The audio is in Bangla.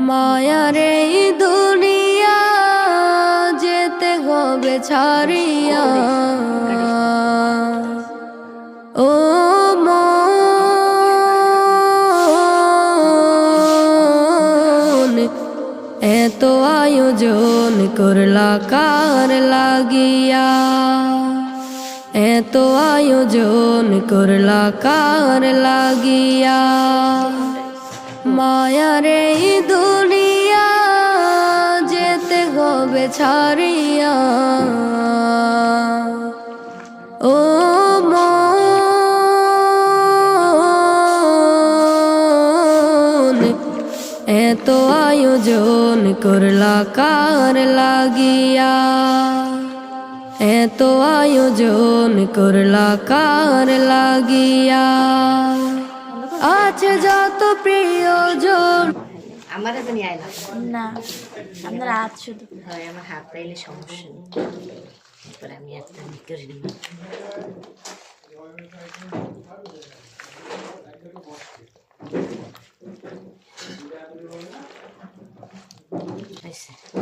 মায়ারে দুনিয়া যেতে হবে ছাড়িয়া ও মন এত আয়োজন করলা কার লাগিয়া এত আয়োজন করলা কার লাগিয়া মায়ারে দুনিয়া যেতে হবে ছাড়িয়া ও মন এত আয়োজন করলা কার লাগিয়া এত আয়োজন করলা কার লাগিয়া আছে যত প্রিয়জন আমার তো নিয়ে আইলা না আপনার হাত শুধু হয় আমার হাত পাইলে সমস্যা নেই এরপরে আমি একটা করে নিব আচ্ছা